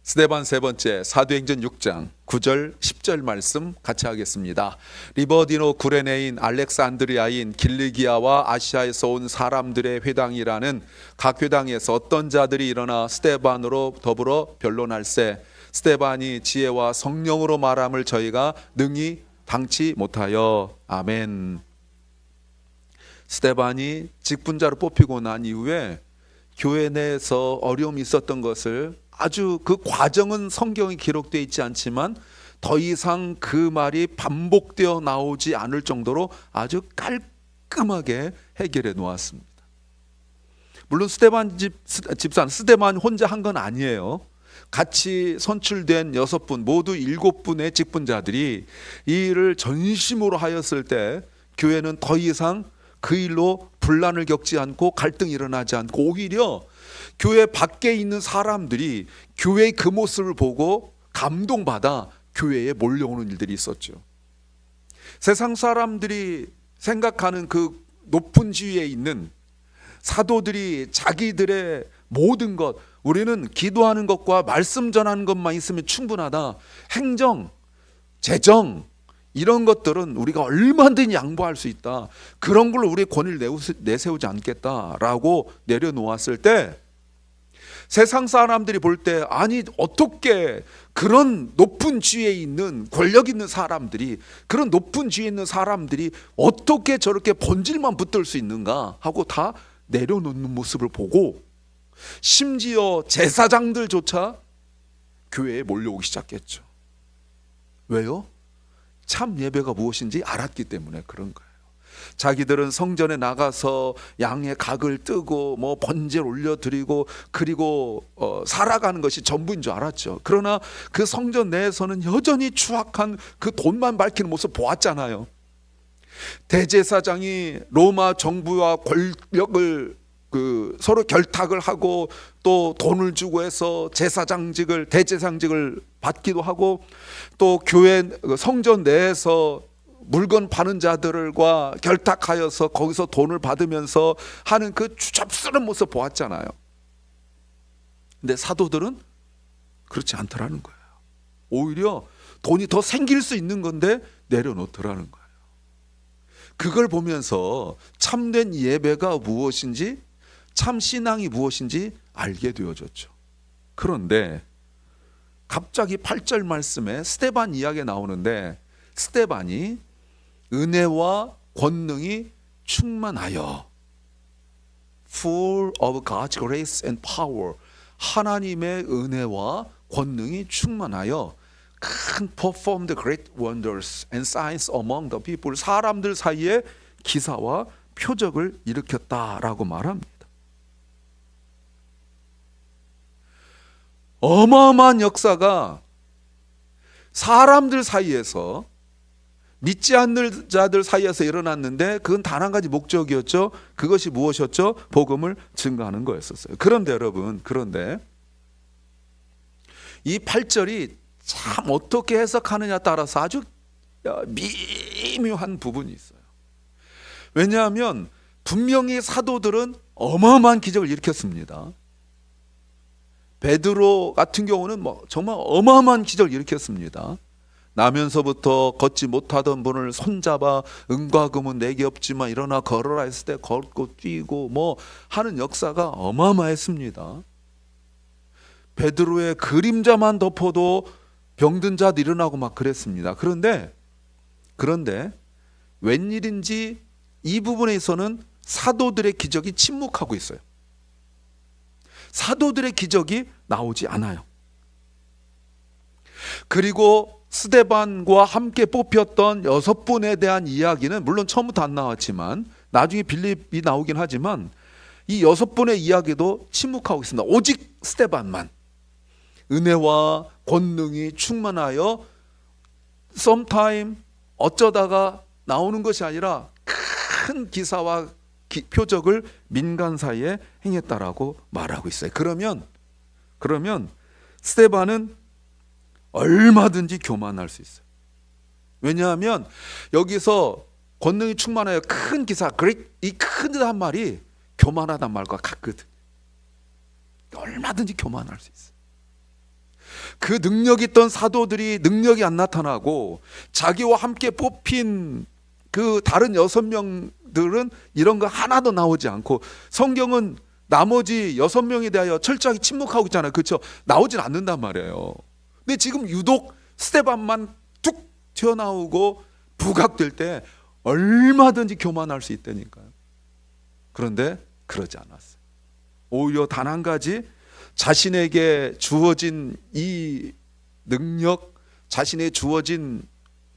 스데반 세 번째, 사도행전 6장 9절 10절 말씀 같이 하겠습니다. 리버디노 구레네인 알렉산드리아인 길리기아와 아시아에서 온 사람들의 회당이라는 각 회당에서 어떤 자들이 일어나 스데반으로 더불어 변론할세 스데반이 지혜와 성령으로 말함을 저희가 능히 당치 못하여. 아멘. 스데반이 직분자로 뽑히고 난 이후에 교회 내에서 어려움이 있었던 것을 아주 그 과정은 성경에 기록되어 있지 않지만 더 이상 그 말이 반복되어 나오지 않을 정도로 아주 깔끔하게 해결해 놓았습니다. 물론 스데반 집사는 스데반 혼자 한 건 아니에요. 같이 선출된 6분 모두 7분의 직분자들이 이 일을 전심으로 하였을 때 교회는 더 이상 그 일로 분란을 겪지 않고 갈등이 일어나지 않고 오히려 교회 밖에 있는 사람들이 교회의 그 모습을 보고 감동받아 교회에 몰려오는 일들이 있었죠. 세상 사람들이 생각하는 그 높은 지위에 있는 사도들이 자기들의 모든 것, 우리는 기도하는 것과 말씀 전하는 것만 있으면 충분하다, 행정, 재정 이런 것들은 우리가 얼마든지 양보할 수 있다, 그런 걸로 우리의 권위를 내세우지 않겠다라고 내려놓았을 때 세상 사람들이 볼 때 아니 어떻게 그런 높은 지위에 있는 권력 있는 사람들이, 그런 높은 지위에 있는 사람들이 어떻게 저렇게 본질만 붙들 수 있는가 하고 다 내려놓는 모습을 보고 심지어 제사장들조차 교회에 몰려오기 시작했죠. 왜요? 참 예배가 무엇인지 알았기 때문에 그런 거예요. 자기들은 성전에 나가서 양의 각을 뜨고 뭐 번제를 올려드리고 그리고 살아가는 것이 전부인 줄 알았죠. 그러나 그 성전 내에서는 여전히 추악한 그 돈만 밝히는 모습 보았잖아요. 대제사장이 로마 정부와 권력을 서로 결탁을 하고 또 돈을 주고 해서 제사장직을, 대제사장직을 받기도 하고 또 교회 성전 내에서 물건 파는 자들과 결탁하여서 거기서 돈을 받으면서 하는 그 추잡스러운 모습 보았잖아요. 근데 사도들은 그렇지 않더라는 거예요. 오히려 돈이 더 생길 수 있는 건데 내려놓더라는 거예요. 그걸 보면서 참된 예배가 무엇인지, 참 신앙이 무엇인지 알게 되어졌죠. 그런데 갑자기 8절 말씀에 스데반 이야기가 나오는데, 스데반이 은혜와 권능이 충만하여, full of God's grace and power, 하나님의 은혜와 권능이 충만하여 performed great wonders and signs among the people, 사람들 사이에 기사와 표적을 일으켰다라고 말합니다. 어마어마한 역사가 사람들 사이에서, 믿지 않는 자들 사이에서 일어났는데 그건 단 한 가지 목적이었죠. 그것이 무엇이었죠? 복음을 증거하는 거였었어요. 그런데 여러분, 그런데 이 8절이 참 어떻게 해석하느냐에 따라서 아주 미묘한 부분이 있어요. 왜냐하면 분명히 사도들은 어마어마한 기적을 일으켰습니다. 베드로 같은 경우는 정말 어마어마한 기적을 일으켰습니다. 나면서부터 걷지 못하던 분을 손잡아 은과 금은 내게 없지만 일어나 걸어라 했을 때 걷고 뛰고 하는 역사가 어마어마했습니다. 베드로의 그림자만 덮어도 병든 자도 일어나고 막 그랬습니다. 그런데 웬일인지 이 부분에 있어서는 사도들의 기적이 침묵하고 있어요. 사도들의 기적이 나오지 않아요. 그리고 스데반과 함께 뽑혔던 6분에 대한 이야기는 물론 처음부터 안 나왔지만 나중에 빌립이 나오긴 하지만 이 6분의 이야기도 침묵하고 있습니다. 오직 스데반만 은혜와 권능이 충만하여 sometime 어쩌다가 나오는 것이 아니라 큰 기사와 표적을 민간 사이에 행했다라고 말하고 있어요. 그러면 스데반은 얼마든지 교만할 수 있어요. 왜냐하면 여기서 권능이 충만하여 큰 기사, 이 큰한 말이 교만하단 말과 같거든. 얼마든지 교만할 수 있어요. 그 능력 있던 사도들이 능력이 안 나타나고 자기와 함께 뽑힌 그 다른 6명들은 이런 거 하나도 나오지 않고 성경은 나머지 6명에 대하여 철저하게 침묵하고 있잖아요. 그렇죠? 나오진 않는단 말이에요. 근데 지금 유독 스데반만 툭 튀어나오고 부각될 때 얼마든지 교만할 수 있다니까요. 그런데 그러지 않았어요. 오히려 단 한 가지, 자신에게 주어진 이 능력, 자신의 주어진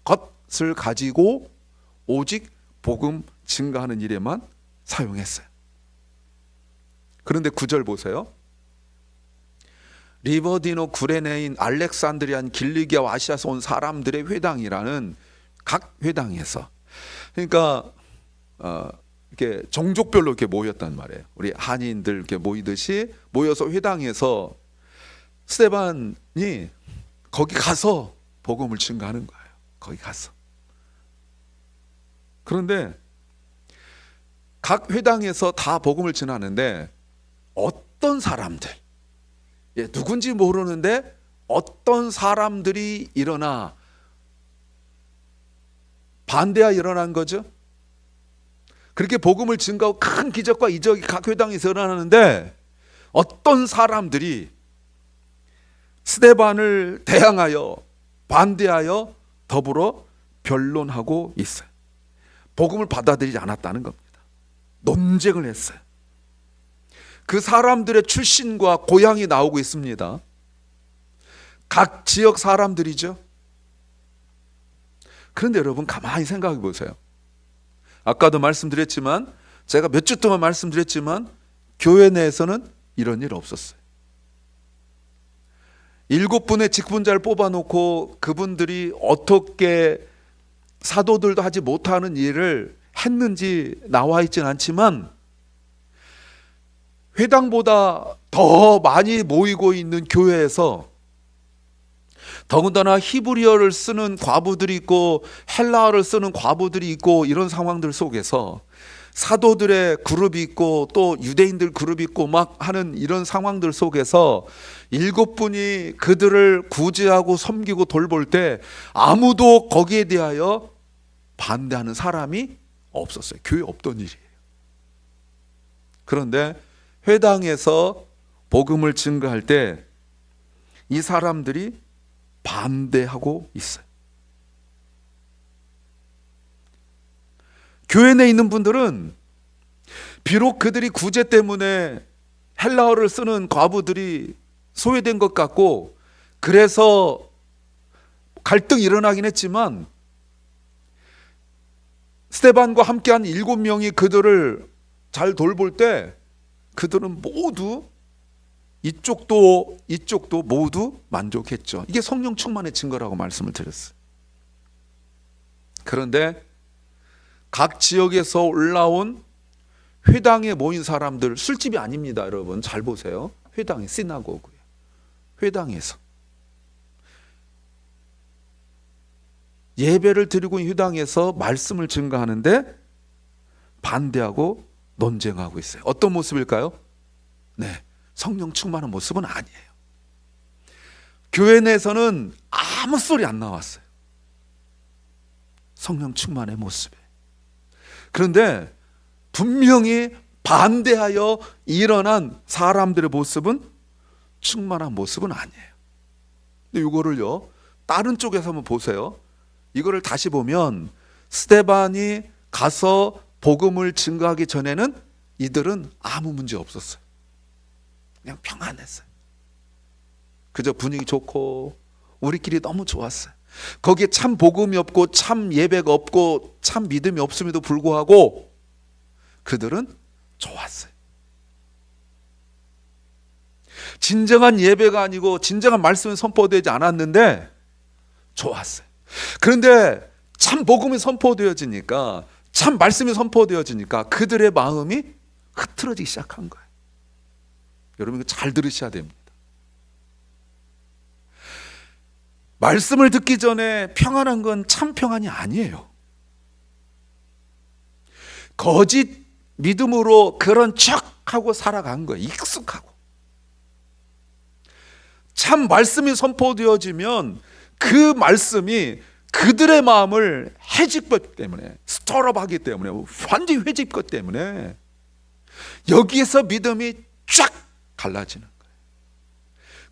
것을 가지고 오직 복음 증가하는 일에만 사용했어요. 그런데 9절 보세요. 리버디노 구레네인 알렉산드리안 길리기아와 아시아에서 온 사람들의 회당이라는 각 회당에서, 그러니까 이렇게 종족별로 이렇게 모였단 말이에요. 우리 한인들 이렇게 모이듯이 모여서 회당에서 스데반이 거기 가서 복음을 증거하는 거예요. 거기 가서. 그런데 각 회당에서 다 복음을 전하는데 어떤 사람들, 누군지 모르는데 어떤 사람들이 일어나 반대하 일어난 거죠. 그렇게 복음을 증거하고 큰 기적과 이적이 각 회당에서 일어나는데 어떤 사람들이 스데반을 대항하여 반대하여 더불어 변론하고 있어요. 복음을 받아들이지 않았다는 겁니다. 논쟁을 했어요. 그 사람들의 출신과 고향이 나오고 있습니다. 각 지역 사람들이죠. 그런데 여러분 가만히 생각해 보세요. 아까도 말씀드렸지만, 제가 몇 주 동안 말씀드렸지만 교회 내에서는 이런 일 없었어요. 7분의 직분자를 뽑아놓고 그분들이 어떻게 사도들도 하지 못하는 일을 했는지 나와 있지는 않지만, 회당보다 더 많이 모이고 있는 교회에서 더군다나 히브리어를 쓰는 과부들이 있고 헬라어를 쓰는 과부들이 있고 이런 상황들 속에서 사도들의 그룹이 있고 또 유대인들 그룹이 있고 막 하는 이런 상황들 속에서 7분이 그들을 구제하고 섬기고 돌볼 때 아무도 거기에 대하여 반대하는 사람이 없었어요. 교회에 없던 일이에요. 그런데 회당에서 복음을 증거할 때 이 사람들이 반대하고 있어요. 교회 내에 있는 분들은 비록 그들이 구제 때문에 헬라어를 쓰는 과부들이 소외된 것 같고 그래서 갈등이 일어나긴 했지만, 스데반과 함께한 7명이 그들을 잘 돌볼 때 그들은 모두 이쪽도 모두 만족했죠. 이게 성령 충만의 증거라고 말씀을 드렸어요. 그런데 각 지역에서 올라온 회당에 모인 사람들, 술집이 아닙니다. 여러분 잘 보세요. 회당에, 시나고그에, 회당에서 예배를 드리고 있는 회당에서 말씀을 증거하는데 반대하고 논쟁하고 있어요. 어떤 모습일까요? 네, 성령 충만한 모습은 아니에요. 교회 내에서는 아무 소리 안 나왔어요. 성령 충만의 모습에. 그런데 분명히 반대하여 일어난 사람들의 모습은 충만한 모습은 아니에요. 근데 이거를요, 다른 쪽에서 한번 보세요. 이거를 다시 보면 스데반이 가서 복음을 증거하기 전에는 이들은 아무 문제 없었어요. 그냥 평안했어요. 그저 분위기 좋고 우리끼리 너무 좋았어요. 거기에 참 복음이 없고 참 예배가 없고 참 믿음이 없음에도 불구하고 그들은 좋았어요. 진정한 예배가 아니고 진정한 말씀이 선포되지 않았는데 좋았어요. 그런데 참 복음이 선포되어지니까, 참 말씀이 선포되어지니까 그들의 마음이 흐트러지기 시작한 거예요. 여러분 이거 잘 들으셔야 됩니다. 말씀을 듣기 전에 평안한 건 참 평안이 아니에요. 거짓 믿음으로 그런 척하고 살아간 거예요. 익숙하고. 참 말씀이 선포되어지면 그 말씀이 그들의 마음을 해집기 때문에, 스토럽하기 때문에, 완전히 회집기 때문에 여기에서 믿음이 쫙 갈라지는 거예요.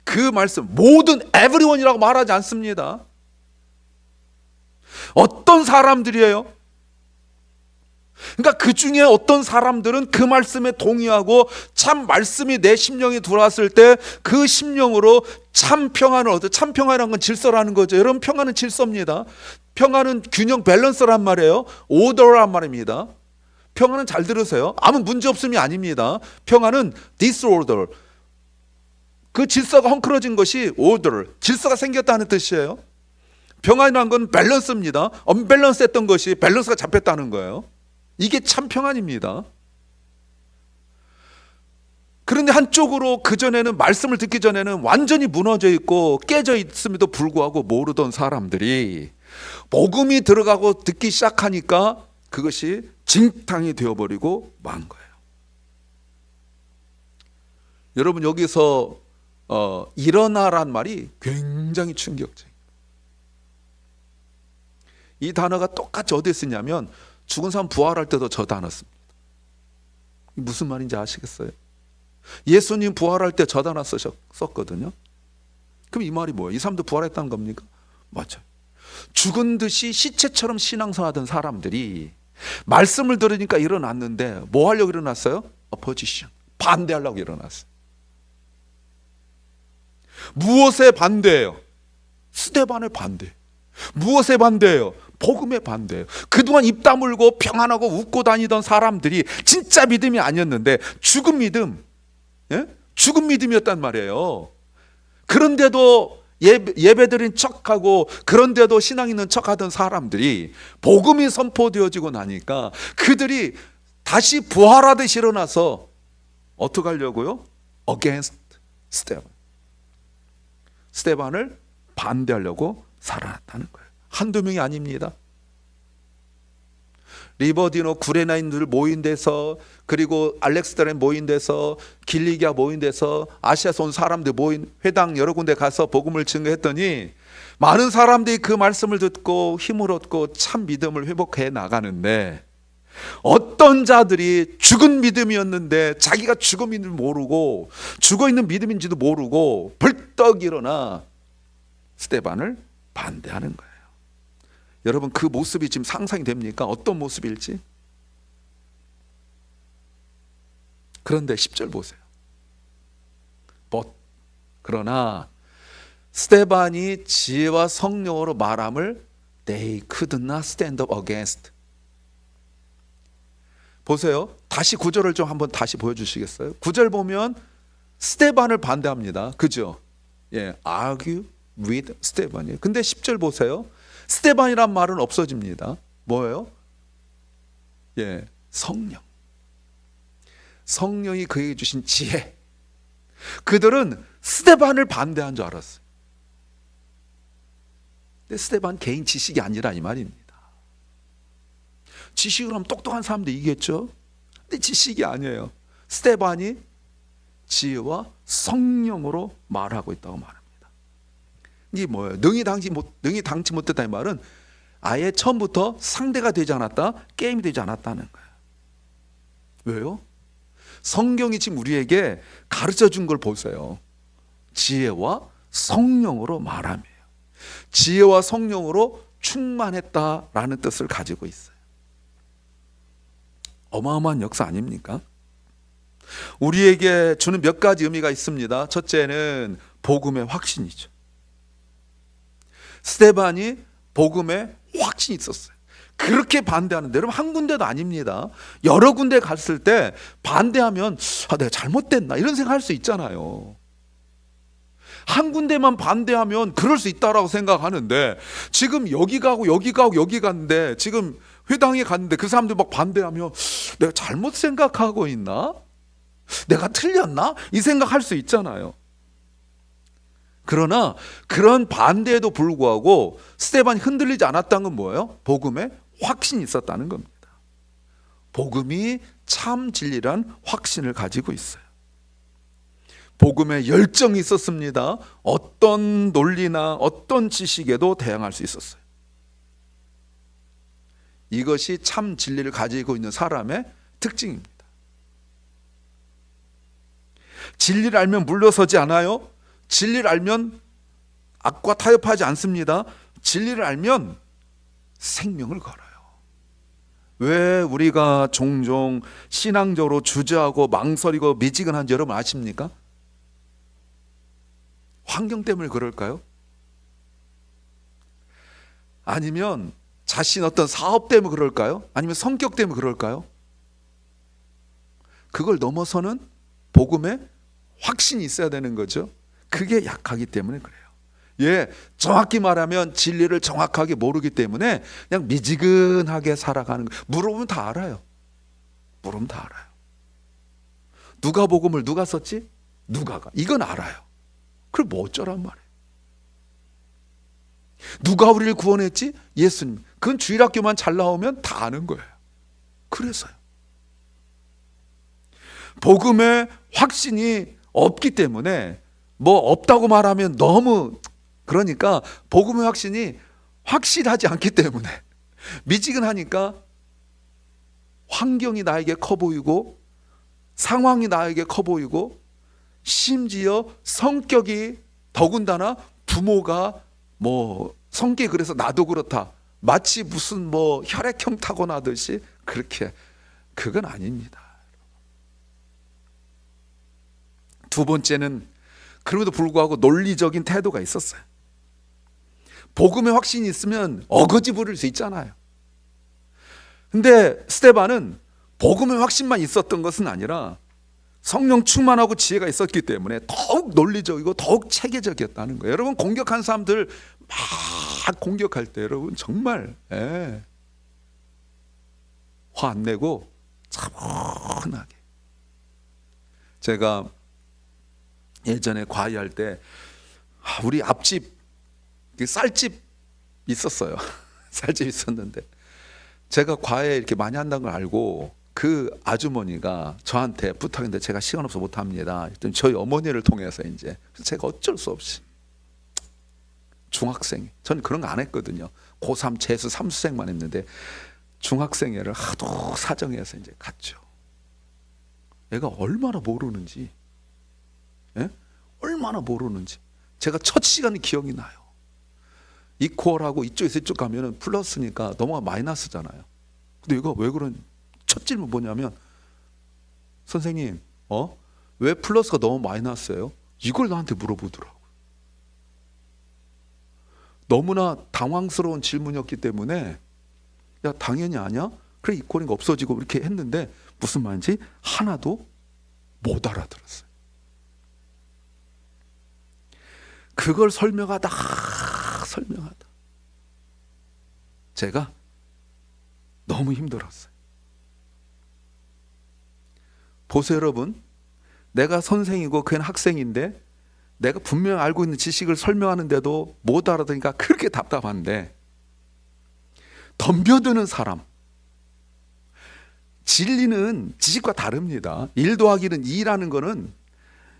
그 말씀, 모든 everyone이라고 말하지 않습니다. 어떤 사람들이에요? 그러니까 그 중에 어떤 사람들은 그 말씀에 동의하고 참 말씀이 내 심령에 들어왔을 때 그 심령으로 참 평안을 얻어. 참 평안이라는 건 질서라는 거죠. 여러분, 평안은 질서입니다. 평안은 균형, 밸런스란 말이에요. 오더란 말입니다. 평안은, 잘 들으세요, 아무 문제 없음이 아닙니다. 평안은 disorder, 그 질서가 헝클어진 것이 order, 질서가 생겼다는 뜻이에요. 평안이라는 건 밸런스입니다. 언밸런스했던 것이 밸런스가 잡혔다는 거예요. 이게 참 평안입니다. 그런데 한쪽으로 그전에는, 말씀을 듣기 전에는 완전히 무너져 있고 깨져 있음에도 불구하고 모르던 사람들이 복음이 들어가고 듣기 시작하니까 그것이 진탕이 되어버리고 만 거예요. 여러분, 여기서 일어나란 말이 굉장히 충격적이에요. 이 단어가 똑같이 어디에 쓰냐면 죽은 사람 부활할 때도 저 단어 씁니다. 무슨 말인지 아시겠어요? 예수님 부활할 때 저 단어 썼거든요. 그럼 이 말이 뭐예요? 이 사람도 부활했다는 겁니까? 맞아요. 죽은 듯이 시체처럼 신앙생활하던 사람들이 말씀을 들으니까 일어났는데 뭐 하려고 일어났어요? opposition, 반대하려고 일어났어요. 무엇에 반대해요? 스데반의 반대. 무엇에 반대해요? 복음에 반대해요. 그동안 입 다물고 평안하고 웃고 다니던 사람들이 진짜 믿음이 아니었는데 죽은 믿음, 죽은 믿음이었단 말이에요. 그런데도 예배드린 척하고, 그런데도 신앙 있는 척하던 사람들이 복음이 선포되어지고 나니까 그들이 다시 부활하듯이 일어나서 어떻게 하려고요? against 스테반, 스테반을 반대하려고 살아났다는 거예요. 한두 명이 아닙니다. 리버디노 구레나인들 모인 데서, 그리고 알렉스드레 모인 데서, 길리기아 모인 데서, 아시아에서 온 사람들 모인 회당 여러 군데 가서 복음을 증거했더니 많은 사람들이 그 말씀을 듣고 힘을 얻고 참 믿음을 회복해 나가는데, 어떤 자들이 죽은 믿음이었는데 자기가 죽은 믿음을 모르고 죽어있는 믿음인지도 모르고 벌떡 일어나 스데반을 반대하는 거예요. 여러분, 그 모습이 지금 상상이 됩니까? 어떤 모습일지? 그런데 10절 보세요. 그러나 스데반이 지혜와 성령으로 말함을 they could not stand up against. 보세요. 다시 9절을 좀 한번 다시 보여주시겠어요? 9절 보면 스데반을 반대합니다. 그죠? argue with 스데반이에요. 근데 10절 보세요. 스데반이란 말은 없어집니다. 뭐예요? 성령. 성령이 그에게 주신 지혜. 그들은 스데반을 반대한 줄 알았어요. 근데 스데반 개인 지식이 아니라 이 말입니다. 지식으로 하면 똑똑한 사람도 이기겠죠? 근데 지식이 아니에요. 스데반이 지혜와 성령으로 말하고 있다고 말합니다. 이게 뭐예요? 능히 당치 못했다, 이 말은 아예 처음부터 상대가 되지 않았다, 게임이 되지 않았다는 거예요. 왜요? 성경이 지금 우리에게 가르쳐 준 걸 보세요. 지혜와 성령으로 말함이에요. 지혜와 성령으로 충만했다라는 뜻을 가지고 있어요. 어마어마한 역사 아닙니까? 우리에게 주는 몇 가지 의미가 있습니다. 첫째는 복음의 확신이죠. 스데반이 복음에 확신이 있었어요. 그렇게 반대하는데, 여러분, 한 군데도 아닙니다. 여러 군데 갔을 때 반대하면 내가 잘못됐나 이런 생각할 수 있잖아요. 한 군데만 반대하면 그럴 수 있다라고 생각하는데, 지금 여기 가고 여기 가고 여기 갔는데, 지금 회당에 갔는데 그 사람들 막 반대하면 내가 잘못 생각하고 있나? 내가 틀렸나? 이 생각할 수 있잖아요. 그러나 그런 반대에도 불구하고 스데반이 흔들리지 않았다는 건 뭐예요? 복음에 확신이 있었다는 겁니다. 복음이 참 진리란 확신을 가지고 있어요. 복음에 열정이 있었습니다. 어떤 논리나 어떤 지식에도 대항할 수 있었어요. 이것이 참 진리를 가지고 있는 사람의 특징입니다. 진리를 알면 물러서지 않아요. 진리를 알면 악과 타협하지 않습니다. 진리를 알면 생명을 걸어요. 왜 우리가 종종 신앙적으로 주저하고 망설이고 미지근한지 여러분 아십니까? 환경 때문에 그럴까요? 아니면 자신 어떤 사업 때문에 그럴까요? 아니면 성격 때문에 그럴까요? 그걸 넘어서는 복음에 확신이 있어야 되는 거죠. 그게 약하기 때문에 그래요. 예, 정확히 말하면 진리를 정확하게 모르기 때문에 그냥 미지근하게 살아가는 거예요. 물어보면 다 알아요. 물어보면 다 알아요. 누가 복음을 누가 썼지? 누가가. 이건 알아요. 그럼 뭐 어쩌란 말이에요. 누가 우리를 구원했지? 예수님. 그건 주일학교만 잘 나오면 다 아는 거예요. 그래서요. 복음의 확신이 없기 때문에 뭐 없다고 말하면 너무 그러니까 복음의 확신이 확실하지 않기 때문에 미지근하니까 환경이 나에게 커 보이고 상황이 나에게 커 보이고 심지어 성격이 더군다나 부모가 뭐 성격이 그래서 나도 그렇다 마치 무슨 뭐 혈액형 타고나듯이 그렇게 그건 아닙니다. 두 번째는 그럼에도 불구하고 논리적인 태도가 있었어요. 복음의 확신이 있으면 어거지 부릴 수 있잖아요. 근데 스데반은 복음의 확신만 있었던 것은 아니라 성령 충만하고 지혜가 있었기 때문에 더욱 논리적이고 더욱 체계적이었다는 거예요. 여러분 공격한 사람들 막 공격할 때 여러분 정말 화 안 내고 차분하게. 제가 예전에 과외할 때 우리 앞집 쌀집 있었어요. 쌀집 있었는데 제가 과외 이렇게 많이 한다는 걸 알고 그 아주머니가 저한테 부탁했는데 제가 시간 없어 못 합니다. 했더니 저희 어머니를 통해서 이제 제가 어쩔 수 없이 중학생, 저는 그런 거 안 했거든요. 고3 재수 3수생만 했는데 중학생회를 하도 사정해서 이제 갔죠. 얘가 얼마나 모르는지, 얼마나 모르는지. 제가 첫 시간이 기억이 나요. 이퀄하고 이쪽에서 이쪽 가면은 플러스니까 넘어가 마이너스잖아요. 근데 얘가 왜 그런 첫 질문 뭐냐면 선생님, 왜 플러스가 너무 마이너스예요? 이걸 나한테 물어보더라고요. 너무나 당황스러운 질문이었기 때문에 야 당연히 아냐? 그래 이퀄인가 없어지고 이렇게 했는데 무슨 말인지 하나도 못 알아들었어요. 그걸 설명하다 제가 너무 힘들었어요. 보세요 여러분, 내가 선생이고 그는 학생인데 내가 분명히 알고 있는 지식을 설명하는데도 못 알아들으니까 그렇게 답답한데 덤벼드는 사람, 진리는 지식과 다릅니다. 1 더하기는 2라는 거는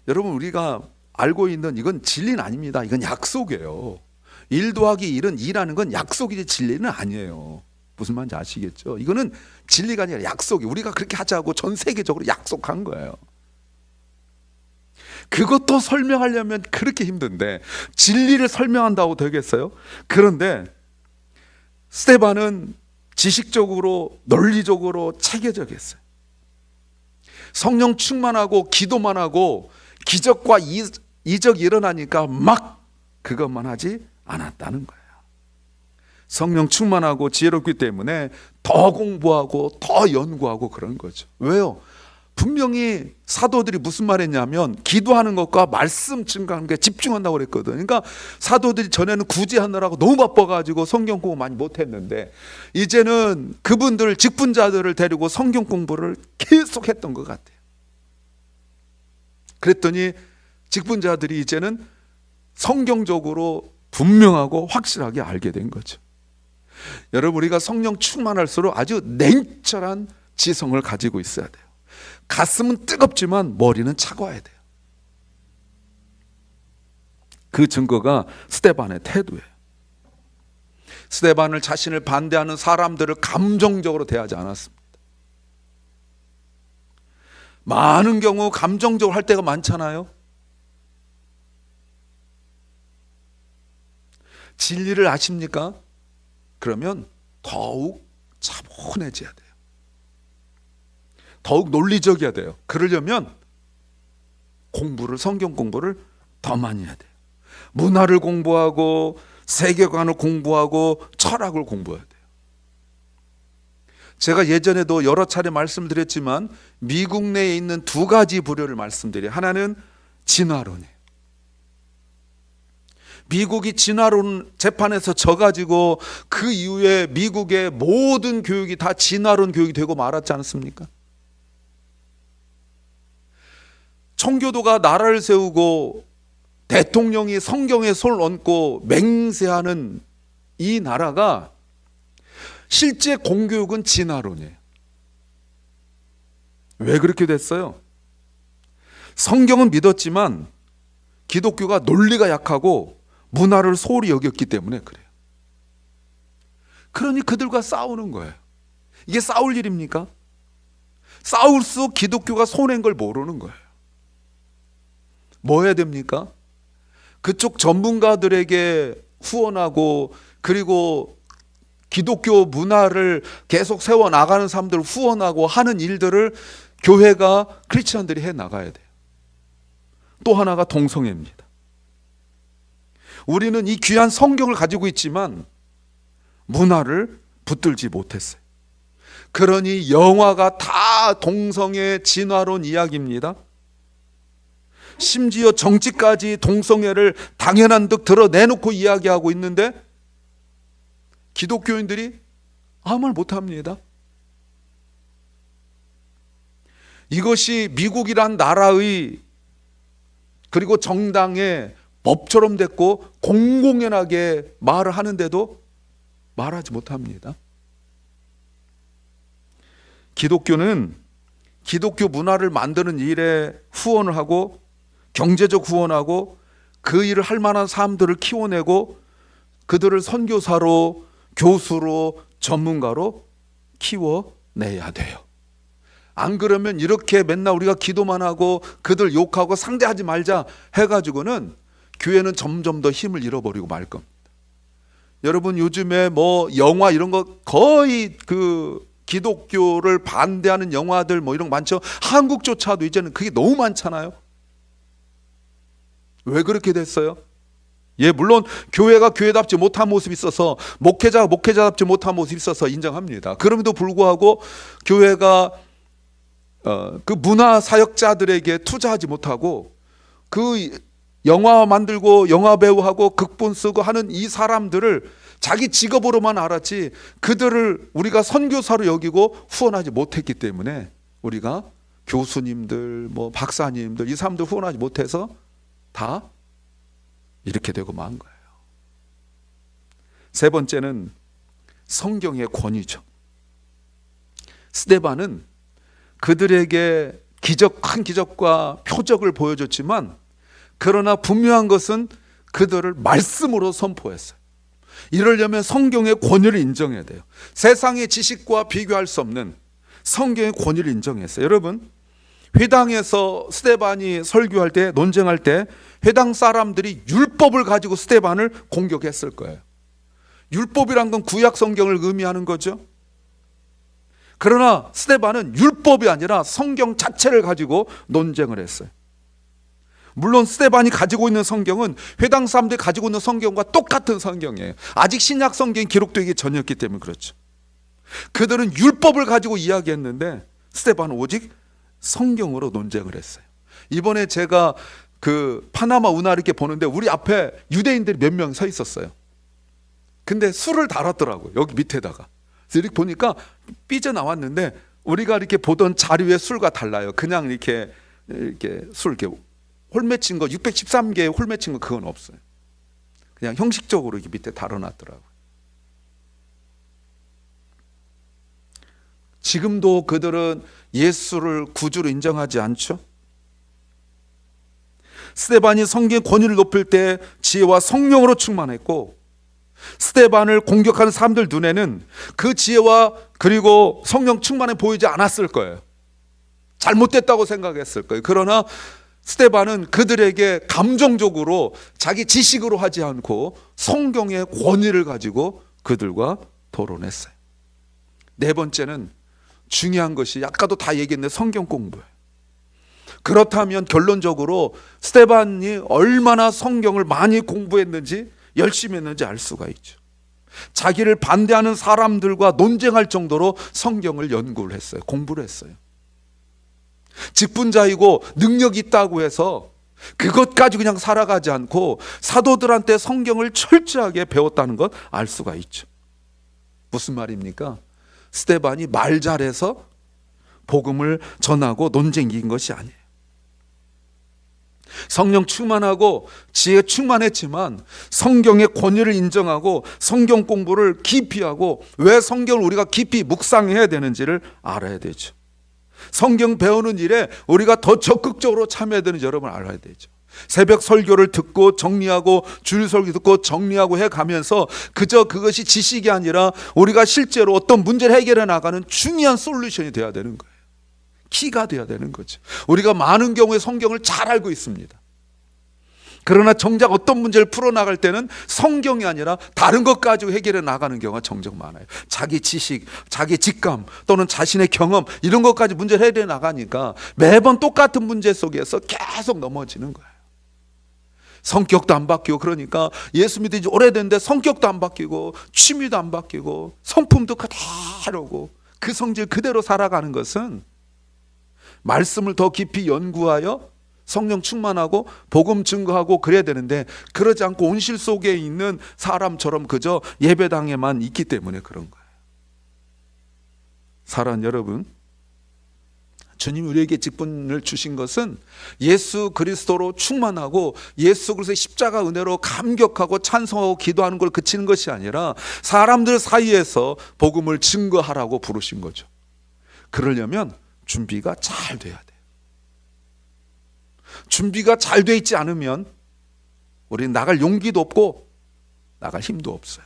여러분 우리가 알고 있는 이건 진리는 아닙니다. 이건 약속이에요. 1 더하기 1은 2라는 건 약속이지 진리는 아니에요. 무슨 말인지 아시겠죠? 이거는 진리가 아니라 약속이, 우리가 그렇게 하자고 전 세계적으로 약속한 거예요. 그것도 설명하려면 그렇게 힘든데 진리를 설명한다고 되겠어요? 그런데 스데반은 지식적으로 논리적으로 체계적이었어요. 성령 충만하고 기도만 하고 기적과 이적이 일어나니까 막 그것만 하지 않았다는 거예요. 성령 충만하고 지혜롭기 때문에 더 공부하고 더 연구하고 그런 거죠. 왜요? 분명히 사도들이 무슨 말했냐면 기도하는 것과 말씀 증가하는 게 집중한다고 그랬거든. 그러니까 사도들이 전에는 구제하느라고 너무 바빠가지고 성경 공부 많이 못했는데 이제는 그분들 직분자들을 데리고 성경 공부를 계속 했던 것 같아요. 그랬더니 직분자들이 이제는 성경적으로 분명하고 확실하게 알게 된 거죠. 여러분 우리가 성령 충만할수록 아주 냉철한 지성을 가지고 있어야 돼요. 가슴은 뜨겁지만 머리는 차가워야 돼요. 그 증거가 스데반의 태도예요. 스데반을 자신을 반대하는 사람들을 감정적으로 대하지 않았습니다. 많은 경우 감정적으로 할 때가 많잖아요. 진리를 아십니까? 그러면 더욱 차분해져야 돼요. 더욱 논리적이어야 돼요. 그러려면 성경 공부를 더 많이 해야 돼요. 문화를 공부하고 세계관을 공부하고 철학을 공부해야 돼요. 제가 예전에도 여러 차례 말씀드렸지만 미국 내에 있는 두 가지 부류를 말씀드려요. 하나는 진화론이에요. 미국이 진화론 재판에서 져가지고 그 이후에 미국의 모든 교육이 다 진화론 교육이 되고 말았지 않습니까? 청교도가 나라를 세우고 대통령이 성경에 손을 얹고 맹세하는 이 나라가 실제 공교육은 진화론이에요. 왜 그렇게 됐어요? 성경은 믿었지만 기독교가 논리가 약하고 문화를 소홀히 여겼기 때문에 그래요. 그러니 그들과 싸우는 거예요. 이게 싸울 일입니까? 싸울수록 기독교가 손해인 걸 모르는 거예요. 뭐 해야 됩니까? 그쪽 전문가들에게 후원하고 그리고 기독교 문화를 계속 세워나가는 사람들을 후원하고 하는 일들을 교회가 크리스천들이 해나가야 돼요. 또 하나가 동성애입니다. 우리는 이 귀한 성경을 가지고 있지만 문화를 붙들지 못했어요. 그러니 영화가 다 동성애 진화론 이야기입니다. 심지어 정치까지 동성애를 당연한 듯 드러내놓고 이야기하고 있는데 기독교인들이 아무 말 못합니다. 이것이 미국이란 나라의 그리고 정당의 법처럼 됐고 공공연하게 말을 하는데도 말하지 못합니다. 기독교는 기독교 문화를 만드는 일에 후원을 하고 경제적 후원하고 그 일을 할 만한 사람들을 키워내고 그들을 선교사로 교수로 전문가로 키워내야 돼요. 안 그러면 이렇게 맨날 우리가 기도만 하고 그들 욕하고 상대하지 말자 해가지고는 교회는 점점 더 힘을 잃어버리고 말 겁니다. 여러분 요즘에 뭐 영화 이런 거 거의 그 기독교를 반대하는 영화들 뭐 이런 거 많죠. 한국조차도 이제는 그게 너무 많잖아요. 왜 그렇게 됐어요? 예, 물론 교회가 교회답지 못한 모습이 있어서 목회자가 목회자답지 못한 모습이 있어서 인정합니다. 그럼에도 불구하고 교회가 그 문화 사역자들에게 투자하지 못하고 그 영화 만들고 영화 배우하고 극본 쓰고 하는 이 사람들을 자기 직업으로만 알았지 그들을 우리가 선교사로 여기고 후원하지 못했기 때문에 우리가 교수님들 뭐 박사님들 이 사람들 후원하지 못해서 다 이렇게 되고 만 거예요. 세 번째는 성경의 권위죠. 스데반은 그들에게 큰 기적과 표적을 보여줬지만 그러나 분명한 것은 그들을 말씀으로 선포했어요. 이러려면 성경의 권위를 인정해야 돼요. 세상의 지식과 비교할 수 없는 성경의 권위를 인정했어요. 여러분 회당에서 스데반이 설교할 때 논쟁할 때 회당 사람들이 율법을 가지고 스데반을 공격했을 거예요. 율법이란 건 구약 성경을 의미하는 거죠. 그러나 스데반은 율법이 아니라 성경 자체를 가지고 논쟁을 했어요. 물론 스데반이 가지고 있는 성경은 회당 사람들이 가지고 있는 성경과 똑같은 성경이에요. 아직 신약 성경이 기록되기 전이었기 때문에 그렇죠. 그들은 율법을 가지고 이야기했는데 스데반은 오직 성경으로 논쟁을 했어요. 이번에 제가 그 파나마 운하 이렇게 보는데 우리 앞에 유대인들이 몇 명 서 있었어요. 근데 술을 달았더라고요. 여기 밑에다가. 그래서 이렇게 보니까 삐져나왔는데 우리가 이렇게 보던 자료의 술과 달라요. 그냥 이렇게 술 이렇게 홀맺힌 거 613개의 홀맺힌 거 그건 없어요. 그냥 형식적으로 이렇게 밑에 달아놨더라고요. 지금도 그들은 예수를 구주로 인정하지 않죠. 스데반이 성경의 권위를 높일 때 지혜와 성령으로 충만했고, 스데반을 공격하는 사람들 눈에는 그 지혜와 그리고 성령 충만해 보이지 않았을 거예요. 잘못됐다고 생각했을 거예요. 그러나 스데반은 그들에게 감정적으로 자기 지식으로 하지 않고 성경의 권위를 가지고 그들과 토론했어요. 네 번째는 중요한 것이, 아까도 다 얘기했는데, 성경 공부예요. 그렇다면 결론적으로 스데반이 얼마나 성경을 많이 공부했는지, 열심히 했는지 알 수가 있죠. 자기를 반대하는 사람들과 논쟁할 정도로 성경을 연구를 했어요. 공부를 했어요. 직분자이고 능력이 있다고 해서 그것 가지고 그냥 살아가지 않고 사도들한테 성경을 철저하게 배웠다는 것 알 수가 있죠. 무슨 말입니까? 스데반이 말 잘해서 복음을 전하고 논쟁 이긴 것이 아니에요. 성령 충만하고 지혜 충만했지만 성경의 권위를 인정하고 성경 공부를 깊이 하고, 왜 성경을 우리가 깊이 묵상해야 되는지를 알아야 되죠. 성경 배우는 일에 우리가 더 적극적으로 참여해야 되는지 여러분 알아야 되죠. 새벽 설교를 듣고 정리하고, 주일 설교 듣고 정리하고 해가면서 그저 그것이 지식이 아니라 우리가 실제로 어떤 문제를 해결해 나가는 중요한 솔루션이 되어야 되는 거예요. 키가 되어야 되는 거죠. 우리가 많은 경우에 성경을 잘 알고 있습니다. 그러나 정작 어떤 문제를 풀어나갈 때는 성경이 아니라 다른 것 가지고 해결해 나가는 경우가 종종 많아요. 자기 지식, 자기 직감 또는 자신의 경험, 이런 것까지 문제를 해결해 나가니까 매번 똑같은 문제 속에서 계속 넘어지는 거예요. 성격도 안 바뀌고, 그러니까 예수 믿은 지 오래됐는데 성격도 안 바뀌고 취미도 안 바뀌고 성품도 그대로고 그 성질 그대로 살아가는 것은 말씀을 더 깊이 연구하여 성령 충만하고 복음 증거하고 그래야 되는데, 그러지 않고 온실 속에 있는 사람처럼 그저 예배당에만 있기 때문에 그런 거예요. 사랑하는 여러분, 주님이 우리에게 직분을 주신 것은 예수 그리스도로 충만하고 예수 그리스도의 십자가 은혜로 감격하고 찬송하고 기도하는 걸 그치는 것이 아니라 사람들 사이에서 복음을 증거하라고 부르신 거죠. 그러려면 준비가 잘 돼야 돼요. 준비가 잘 돼 있지 않으면 우리는 나갈 용기도 없고 나갈 힘도 없어요.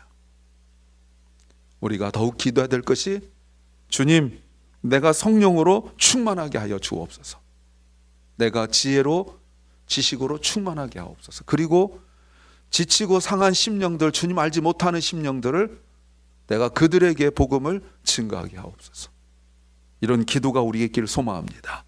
우리가 더욱 기도해야 될 것이, 주님, 내가 성령으로 충만하게 하여 주옵소서. 내가 지혜로 지식으로 충만하게 하옵소서. 그리고 지치고 상한 심령들, 주님 알지 못하는 심령들을 내가 그들에게 복음을 증거하게 하옵소서. 이런 기도가 우리의 길 소망합니다.